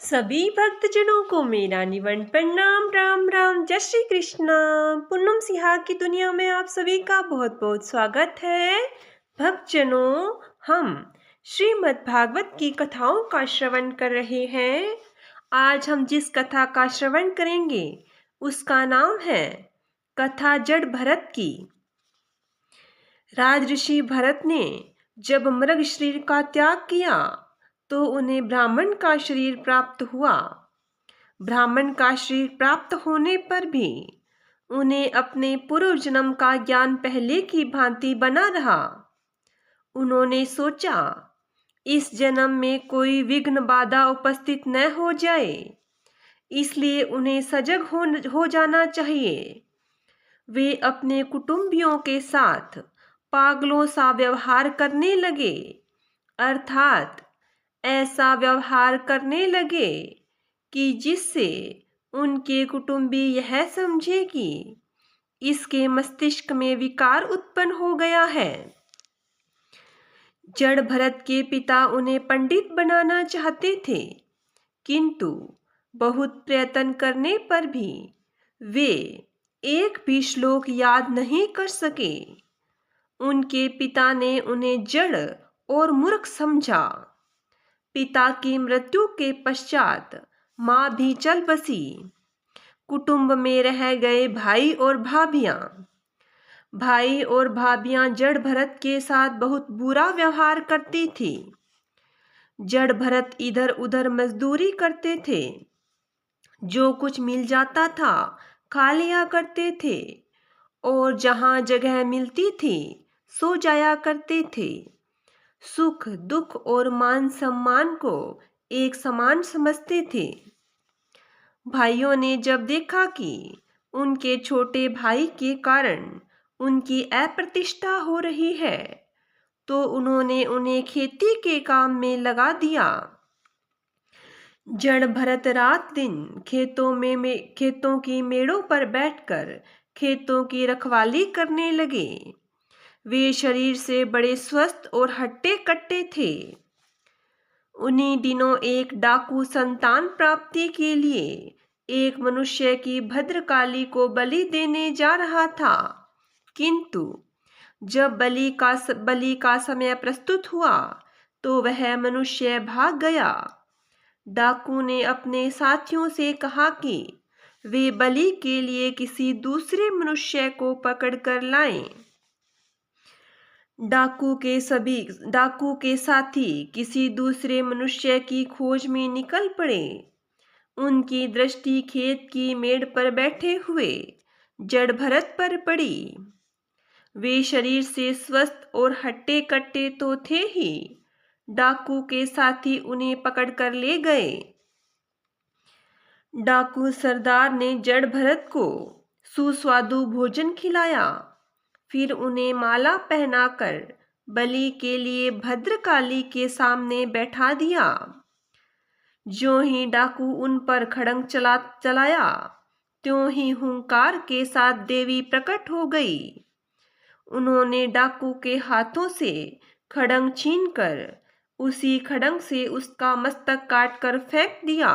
सभी भक्तजनों को मेरा निवन प्रणाम। राम राम, जय श्री कृष्णा। पूनम सिहाग की दुनिया में आप सभी का बहुत बहुत स्वागत है। भक्तजनों, हम श्रीमद् भागवत की कथाओं का श्रवण कर रहे हैं। आज हम जिस कथा का श्रवण करेंगे उसका नाम है कथा जड़ भरत की। राजऋषि भरत ने जब मृग शरीर का त्याग किया तो उन्हें ब्राह्मण का शरीर प्राप्त हुआ। ब्राह्मण का शरीर प्राप्त होने पर भी उन्हें अपने पूर्व जन्म का ज्ञान पहले की भांति बना रहा। उन्होंने सोचा, इस जन्म में कोई विघ्न बाधा उपस्थित न हो जाए, इसलिए उन्हें सजग हो जाना चाहिए। वे अपने कुटुंबियों के साथ पागलों सा व्यवहार करने लगे, अर्थात ऐसा व्यवहार करने लगे कि जिससे उनके कुटुंबी यह समझे कि इसके मस्तिष्क में विकार उत्पन्न हो गया है। जड़ भरत के पिता उन्हें पंडित बनाना चाहते थे, किंतु बहुत प्रयत्न करने पर भी वे एक भी श्लोक याद नहीं कर सके। उनके पिता ने उन्हें जड़ और मूर्ख समझा। पिता की मृत्यु के पश्चात माँ भी चल बसी। कुटुंब में रह गए भाई और भाभियां। भाई और भाभियां जड़ भरत के साथ बहुत बुरा व्यवहार करती थी। जड़ भरत इधर उधर मजदूरी करते थे, जो कुछ मिल जाता था खा लिया करते थे और जहां जगह मिलती थी सो जाया करते थे। सुख दुख और मान सम्मान को एक समान समझते थे। भाइयों ने जब देखा कि उनके छोटे भाई के कारण उनकी अप्रतिष्ठा हो रही है, तो उन्होंने उन्हें खेती के काम में लगा दिया। जड़ भरत रात दिन खेतों की मेड़ों पर बैठकर खेतों की रखवाली करने लगे। वे शरीर से बड़े स्वस्थ और हट्टे कट्टे थे। उन्हीं दिनों एक डाकू संतान प्राप्ति के लिए एक मनुष्य की भद्रकाली को बलि देने जा रहा था, किंतु जब बलि का समय प्रस्तुत हुआ तो वह मनुष्य भाग गया। डाकू ने अपने साथियों से कहा कि वे बलि के लिए किसी दूसरे मनुष्य को पकड़कर लाएं। डाकू के साथी किसी दूसरे मनुष्य की खोज में निकल पड़े। उनकी दृष्टि खेत की मेड़ पर बैठे हुए जड़ भरत पर पड़ी। वे शरीर से स्वस्थ और हट्टे कट्टे तो थे ही, डाकू के साथी उन्हें पकड़कर ले गए। डाकू सरदार ने जड़ भरत को सुस्वादु भोजन खिलाया, फिर उन्हें माला पहनाकर बलि के लिए भद्रकाली के सामने बैठा दिया। ज्यों ही डाकू उन पर खड़ंग चलाया, त्यों ही हुंकार के साथ देवी प्रकट हो गई। उन्होंने डाकू के हाथों से खड़ंग छीनकर उसी खड़ंग से उसका मस्तक काटकर फेंक दिया।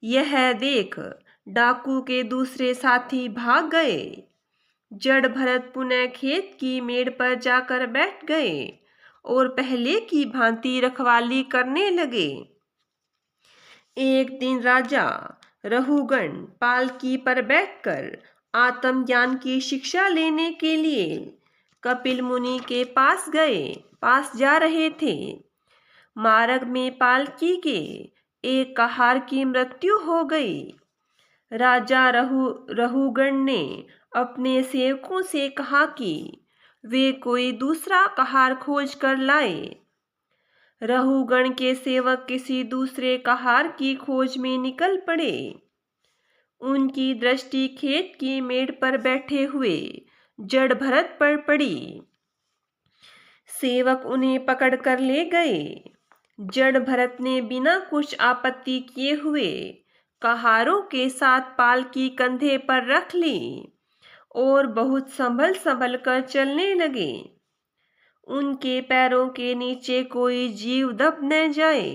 यह देख डाकू के दूसरे साथी भाग गए। जड़ भरत पुनः खेत की मेड़ पर जाकर बैठ गए और पहले की भांति रखवाली करने लगे। एक दिन राजा रहुगण पालकी पर बैठकर आत्मज्ञान की शिक्षा लेने के लिए कपिल मुनि के पास जा रहे थे। मार्ग में पालकी के एक कहार की मृत्यु हो गई। राजा रहुगण ने अपने सेवकों से कहा कि वे कोई दूसरा कहार खोज कर लाए। रहुगण के सेवक किसी दूसरे कहार की खोज में निकल पड़े। उनकी दृष्टि खेत की मेड़ पर बैठे हुए जड़ भरत पर पड़ी। सेवक उन्हें पकड़कर ले गए। जड़ भरत ने बिना कुछ आपत्ति किए हुए कहारों के साथ पालकी कंधे पर रख ली और बहुत संभल कर चलने लगे। उनके पैरों के नीचे कोई जीव दब न जाए,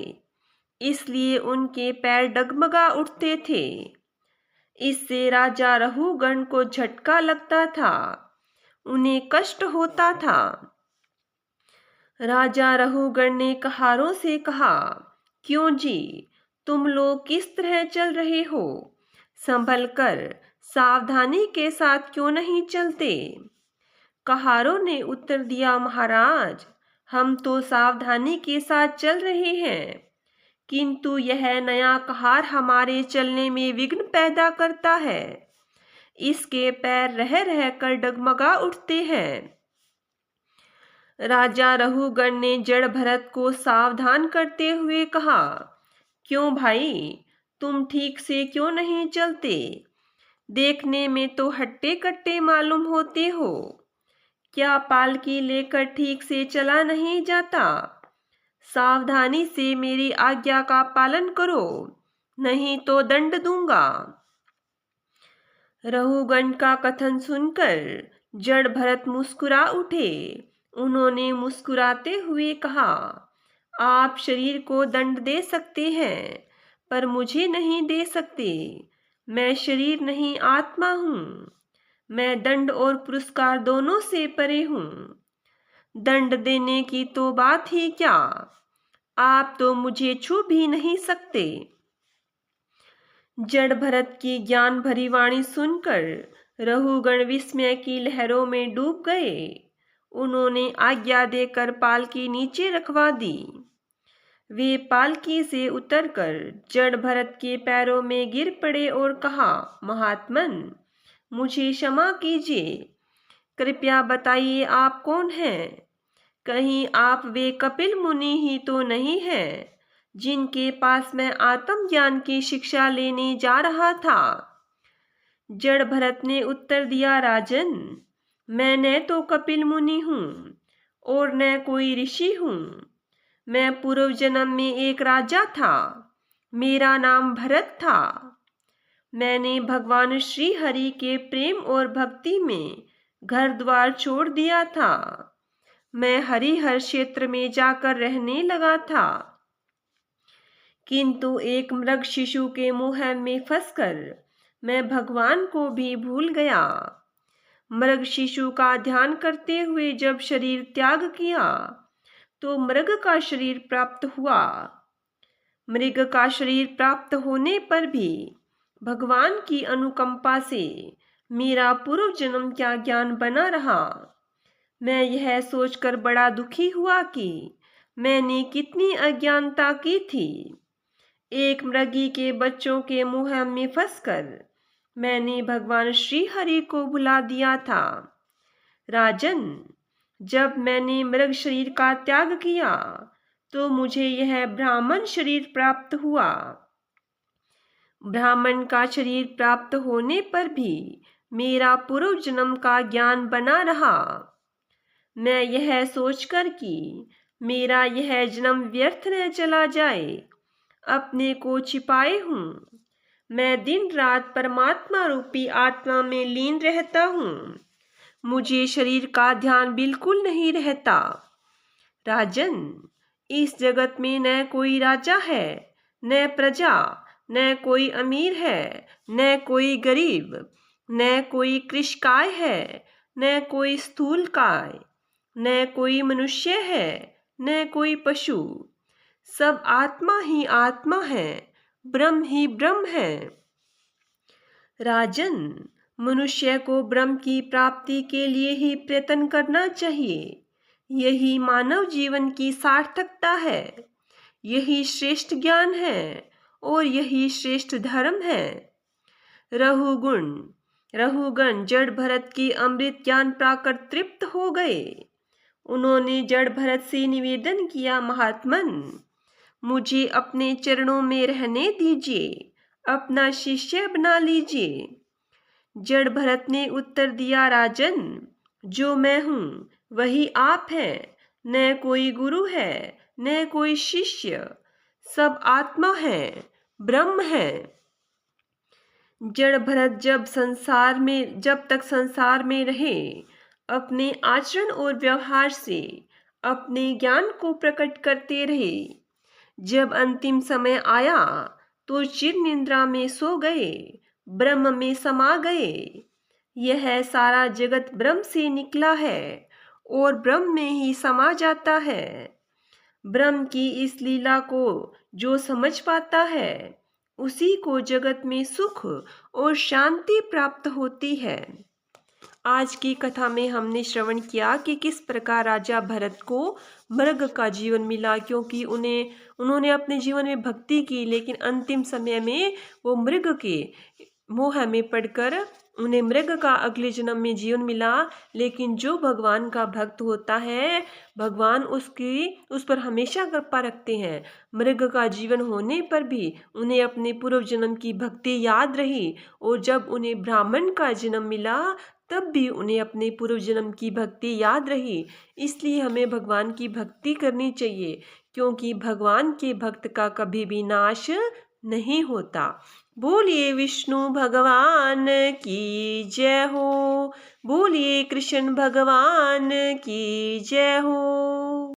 इसलिए उनके पैर डगमगा उठते थे। इससे राजा रहुगण को झटका लगता था, उन्हें कष्ट होता था। राजा रहुगण ने कहारों से कहा, क्यों जी, तुम लोग किस तरह चल रहे हो? संभल कर सावधानी के साथ क्यों नहीं चलते? कहारों ने उत्तर दिया, महाराज, हम तो सावधानी के साथ चल रहे हैं, किंतु यह नया कहार हमारे चलने में विघ्न पैदा करता है। इसके पैर रह रह कर डगमगा उठते हैं। राजा रहुगण ने जड़ भरत को सावधान करते हुए कहा, क्यों भाई, तुम ठीक से क्यों नहीं चलते? देखने में तो हट्टे कट्टे मालूम होते हो। क्या पालकी लेकर ठीक से चला नहीं जाता? सावधानी से मेरी आज्ञा का पालन करो, नहीं तो दंड दूंगा। रहुगण का कथन सुनकर जड़ भरत मुस्कुरा उठे। उन्होंने मुस्कुराते हुए कहा, आप शरीर को दंड दे सकते हैं, पर मुझे नहीं दे सकते। मैं शरीर नहीं, आत्मा हूँ। मैं दंड और पुरस्कार दोनों से परे हूँ। दंड देने की तो बात ही क्या, आप तो मुझे छू भी नहीं सकते। जड़ भरत की ज्ञान भरी वाणी सुनकर रहुगण विस्मय की लहरों में डूब गए। उन्होंने आज्ञा देकर पालकी नीचे रखवा दी। वे पालकी से उतरकर जड़ भरत के पैरों में गिर पड़े और कहा, महात्मन, मुझे क्षमा कीजिए। कृपया बताइए, आप कौन हैं? कहीं आप वे कपिल मुनि ही तो नहीं हैं जिनके पास मैं आत्मज्ञान की शिक्षा लेने जा रहा था? जड़ भरत ने उत्तर दिया, राजन, मैं न तो कपिल मुनि हूँ और न कोई ऋषि हूँ। मैं पूर्व जन्म में एक राजा था। मेरा नाम भरत था। मैंने भगवान श्री हरि के प्रेम और भक्ति में घर द्वार छोड़ दिया था। मैं हरिहर क्षेत्र में जाकर रहने लगा था, किंतु एक मृग शिशु के मुंह में फंसकर मैं भगवान को भी भूल गया। मृग शिशु का ध्यान करते हुए जब शरीर त्याग किया तो मृग का शरीर प्राप्त हुआ। मृग का शरीर प्राप्त होने पर भी भगवान की अनुकंपा से मेरा पूर्व जन्म का ज्ञान बना रहा। मैं यह सोचकर बड़ा दुखी हुआ कि मैंने कितनी अज्ञानता की थी। एक मृगी के बच्चों के मुंह में फंसकर मैंने भगवान श्री हरि को भुला दिया था। राजन, जब मैंने मृग शरीर का त्याग किया तो मुझे यह ब्राह्मण शरीर प्राप्त हुआ। ब्राह्मण का शरीर प्राप्त होने पर भी मेरा पूर्व जन्म का ज्ञान बना रहा। मैं यह सोचकर कि मेरा यह जन्म व्यर्थ न चला जाए, अपने को छिपाए हूँ। मैं दिन रात परमात्मा रूपी आत्मा में लीन रहता हूँ। मुझे शरीर का ध्यान बिल्कुल नहीं रहता। राजन, इस जगत में न कोई राजा है, न प्रजा, न कोई अमीर है, न कोई गरीब, न कोई कृशकाय है, न कोई स्थूलकाय, न कोई मनुष्य है, न कोई पशु। सब आत्मा ही आत्मा है, ब्रह्म ही ब्रह्म है। राजन, मनुष्य को ब्रह्म की प्राप्ति के लिए ही प्रयत्न करना चाहिए। यही मानव जीवन की सार्थकता है। यही श्रेष्ठ ज्ञान है और यही श्रेष्ठ धर्म है। रहुगण जड़ भरत की अमृत ज्ञान पाकर तृप्त हो गए। उन्होंने जड़ भरत से निवेदन किया, महात्मन, मुझे अपने चरणों में रहने दीजिए, अपना शिष्य बना लीजिए। जड़ भरत ने उत्तर दिया, राजन, जो मैं हूँ वही आप हैं। न कोई गुरु है, न कोई शिष्य, सब आत्मा है, ब्रह्म है। जड़ भरत जब तक संसार में रहे, अपने आचरण और व्यवहार से अपने ज्ञान को प्रकट करते रहे। जब अंतिम समय आया तो चिर निद्रा में सो गए, ब्रह्म में समा गए। यह सारा जगत ब्रह्म से निकला है और ब्रह्म में ही समा जाता है। ब्रह्म की इस लीला को जो समझ पाता है उसी को जगत में सुख और शांति प्राप्त होती है। आज की कथा में हमने श्रवण किया कि किस प्रकार राजा भरत को मृग का जीवन मिला, क्योंकि उन्होंने अपने जीवन में भक्ति की, लेकिन अंतिम समय में वो मृग के मोह में पड़कर उन्हें मृग का अगले जन्म में जीवन मिला। लेकिन जो भगवान का भक्त होता है, भगवान उस पर हमेशा कृपा रखते हैं। मृग का जीवन होने पर भी उन्हें अपने पूर्व जन्म की भक्ति याद रही, और जब उन्हें ब्राह्मण का जन्म मिला तब भी उन्हें अपने पूर्व जन्म की भक्ति याद रही। इसलिए हमें भगवान की भक्ति करनी चाहिए, क्योंकि भगवान के भक्त का कभी भी नाश नहीं होता। बोलिए विष्णु भगवान की जय हो, बोलिए कृष्ण भगवान की जय हो।